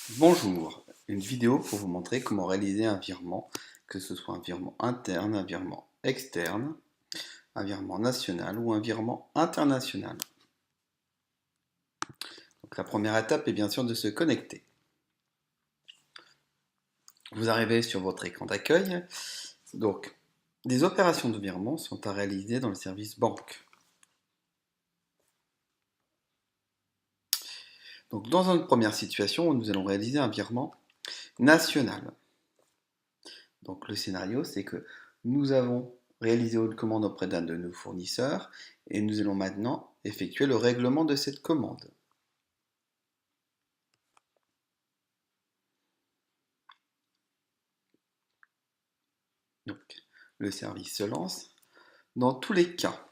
Bonjour, une vidéo pour vous montrer comment réaliser un virement, que ce soit un virement interne, un virement externe, un virement national ou un virement international. Donc la première étape est bien sûr de se connecter. Vous arrivez sur votre écran d'accueil. Donc, des opérations de virement sont à réaliser dans le service banque. Donc dans une première situation, nous allons réaliser un virement national. Donc le scénario, c'est que nous avons réalisé une commande auprès d'un de nos fournisseurs et nous allons maintenant effectuer le règlement de cette commande. Donc, le service se lance. Dans tous les cas,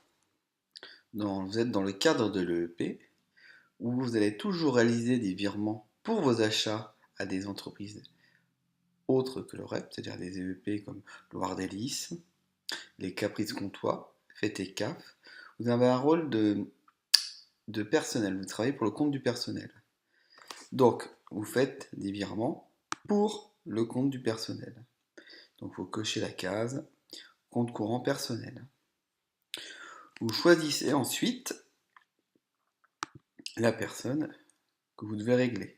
vous êtes dans le cadre de l'EEP, où vous allez toujours réaliser des virements pour vos achats à des entreprises autres que le REP, c'est-à-dire des EEP comme Loire Délices, les Caprices Comtois, Fête et CAF. Vous avez un rôle de personnel, vous travaillez pour le compte du personnel. Donc, vous faites des virements pour le compte du personnel. Donc, vous cochez la case compte courant personnel. Vous choisissez ensuite la personne que vous devez régler.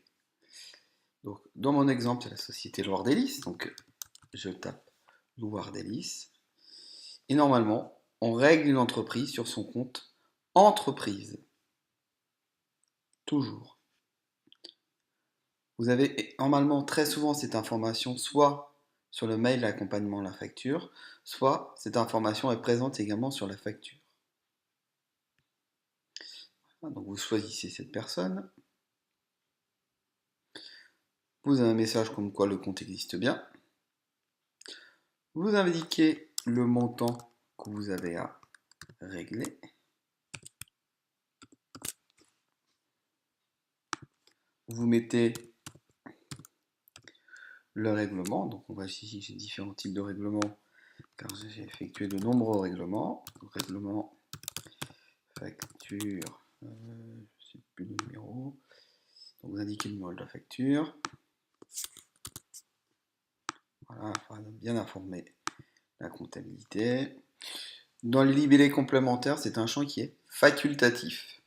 Donc, dans mon exemple, c'est la société Loire Délices. Donc, je tape Loire Délices. Et normalement, on règle une entreprise sur son compte entreprise. Toujours. Vous avez normalement très souvent cette information soit sur le mail d'accompagnement de la facture, soit cette information est présente également sur la facture. Donc vous choisissez cette personne. Vous avez un message comme quoi le compte existe bien. Vous indiquez le montant que vous avez à régler. Vous mettez le règlement. Donc on voit ici j'ai différents types de règlements car j'ai effectué de nombreux règlements. Donc, règlement, facture, je ne sais plus le numéro. Donc vous indiquez le numéro de la facture. Voilà, il faut bien informer la comptabilité. Dans les libellés complémentaires, c'est un champ qui est facultatif.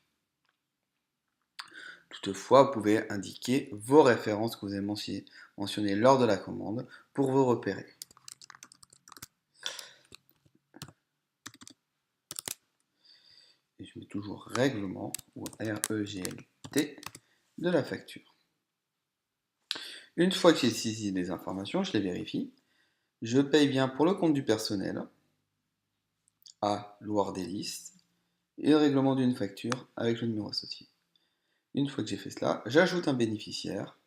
Toutefois, vous pouvez indiquer vos références que vous avez mentionnées lors de la commande pour vous repérer. Et je mets toujours règlement ou REGLT de la facture. Une fois que j'ai saisi des informations, je les vérifie. Je paye bien pour le compte du personnel à Loire Délices et le règlement d'une facture avec le numéro associé. Une fois que j'ai fait cela, j'ajoute un bénéficiaire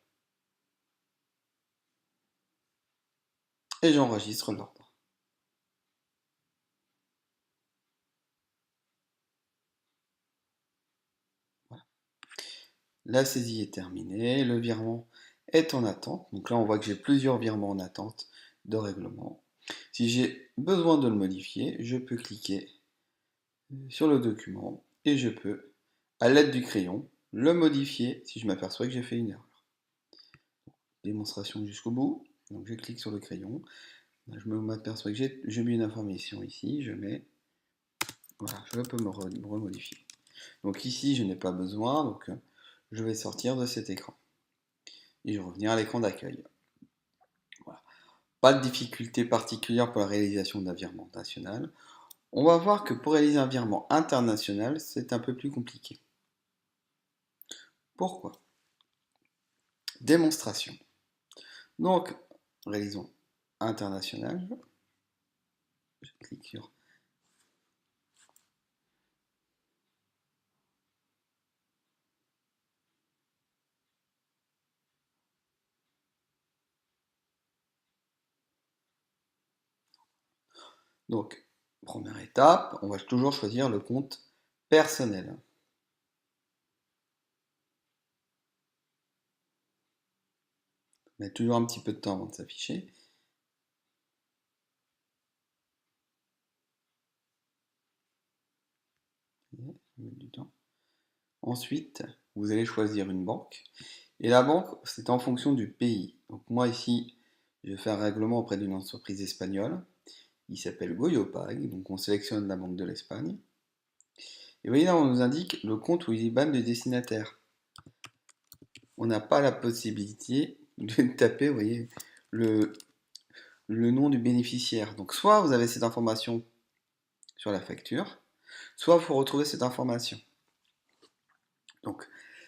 et j'enregistre l'ordre. Voilà. La saisie est terminée, le virement est en attente. Donc là, on voit que j'ai plusieurs virements en attente de règlement. Si j'ai besoin de le modifier, je peux cliquer sur le document et je peux, à l'aide du crayon, le modifier si je m'aperçois que j'ai fait une erreur. Démonstration jusqu'au bout. Donc je clique sur le crayon. Je m'aperçois que j'ai mis une information ici. Je mets. Voilà, je peux me remodifier. Donc ici, je n'ai pas besoin. Donc je vais sortir de cet écran. Et je vais revenir à l'écran d'accueil. Voilà. Pas de difficulté particulière pour la réalisation d'un virement national. On va voir que pour réaliser un virement international, c'est un peu plus compliqué. Pourquoi? Démonstration. Donc, réalisons international. Je clique sur. Donc, première étape, on va toujours choisir le compte personnel. On met toujours un petit peu de temps avant de s'afficher. Du temps. Ensuite, vous allez choisir une banque. Et la banque, c'est en fonction du pays. Donc moi ici, je fais un règlement auprès d'une entreprise espagnole. Il s'appelle Goyopag, donc on sélectionne la banque de l'Espagne. Et vous voyez là, on nous indique le compte ou l'IBAN du destinataire. On n'a pas la possibilité de taper, vous voyez, le, le nom du bénéficiaire. Donc soit vous avez cette information sur la facture, soit il faut retrouver cette information. Donc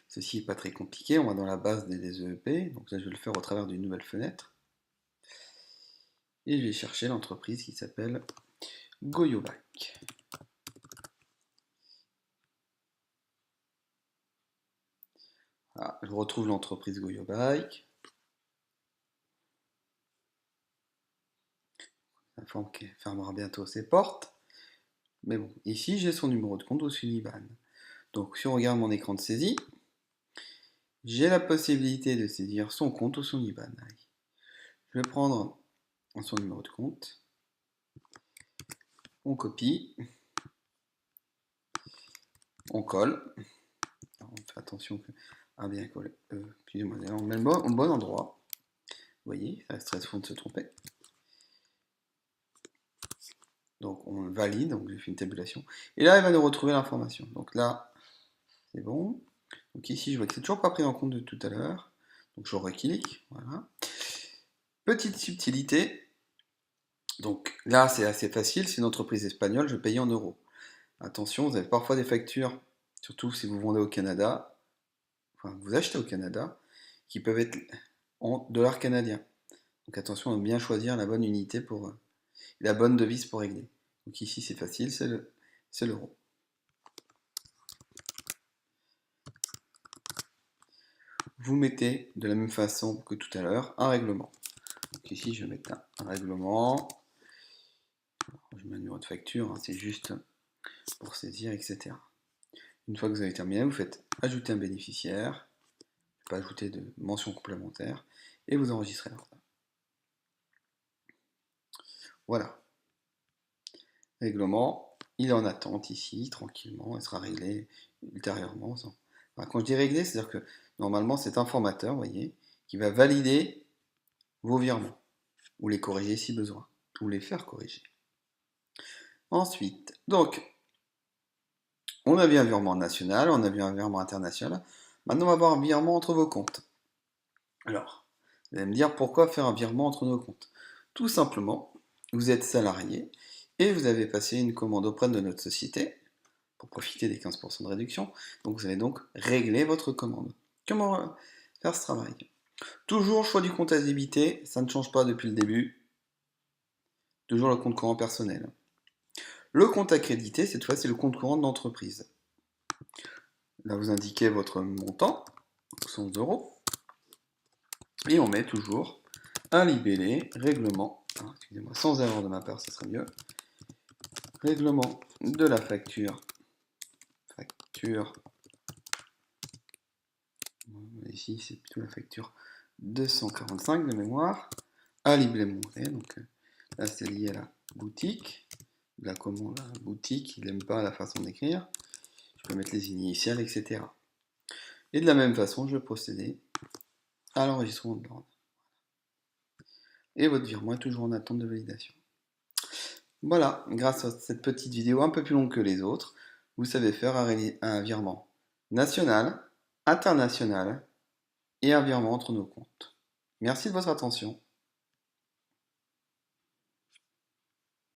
ceci n'est pas très compliqué, on va dans la base des EEP, donc là je vais le faire au travers d'une nouvelle fenêtre. Et je vais chercher l'entreprise qui s'appelle Goyobac. Voilà, je retrouve l'entreprise Goyobac. Informe qu'elle fermera bientôt ses portes. Mais bon, ici j'ai son numéro de compte ou son IBAN. Donc si on regarde mon écran de saisie, j'ai la possibilité de saisir son compte ou son IBAN. Je vais prendre son numéro de compte, on copie, on colle. Alors, on fait attention à bien coller. Excusez-moi, on met au bon endroit. Vous voyez, ça reste fond de se tromper. Donc on valide, donc j'ai fait une tabulation. Et là, il va nous retrouver l'information. Donc là, c'est bon. Donc ici, je vois que c'est toujours pas pris en compte de tout à l'heure. Donc je reclique, voilà. Petite subtilité. Donc là, c'est assez facile, c'est une entreprise espagnole, je paye en euros. Attention, vous avez parfois des factures, surtout si vous vendez au Canada, enfin vous achetez au Canada, qui peuvent être en dollars canadiens. Donc attention à bien choisir la bonne unité pour la bonne devise pour régler. Donc ici c'est facile, c'est l'euro. Vous mettez de la même façon que tout à l'heure un règlement. Donc ici je vais mettre un règlement. Je mets un numéro de facture, hein, c'est juste pour saisir, etc. Une fois que vous avez terminé, vous faites ajouter un bénéficiaire, pas ajouter de mention complémentaire, et vous enregistrez l'ordre. Voilà. Règlement, il est en attente ici, tranquillement, il sera réglé ultérieurement. Enfin, quand je dis réglé, c'est-à-dire que normalement c'est un formateur, vous voyez, qui va valider vos virements, ou les corriger si besoin, ou les faire corriger. Ensuite, donc, on a vu un virement national, on a vu un virement international, maintenant on va voir un virement entre vos comptes. Alors, vous allez me dire pourquoi faire un virement entre nos comptes. Tout simplement, vous êtes salarié et vous avez passé une commande auprès de notre société pour profiter des 15% de réduction. Donc vous allez donc régler votre commande. Comment faire ce travail? Toujours choix du compte à débiter, ça ne change pas depuis le début. Toujours le compte courant personnel. Le compte à créditer, cette fois c'est le compte courant de l'entreprise. Là vous indiquez votre montant, 100 euros, et on met toujours un libellé, règlement, excusez-moi, sans erreur de ma part, ce serait mieux, règlement de la facture, ici c'est plutôt la facture 245 de mémoire, à libellé monté, donc là c'est lié à la boutique, la commande, la boutique, il n'aime pas la façon d'écrire, je peux mettre les initiales, etc. Et de la même façon, je vais procéder à l'enregistrement de l'ordre. Et votre virement est toujours en attente de validation. Voilà, grâce à cette petite vidéo un peu plus longue que les autres, vous savez faire un virement national, international et un virement entre nos comptes. Merci de votre attention.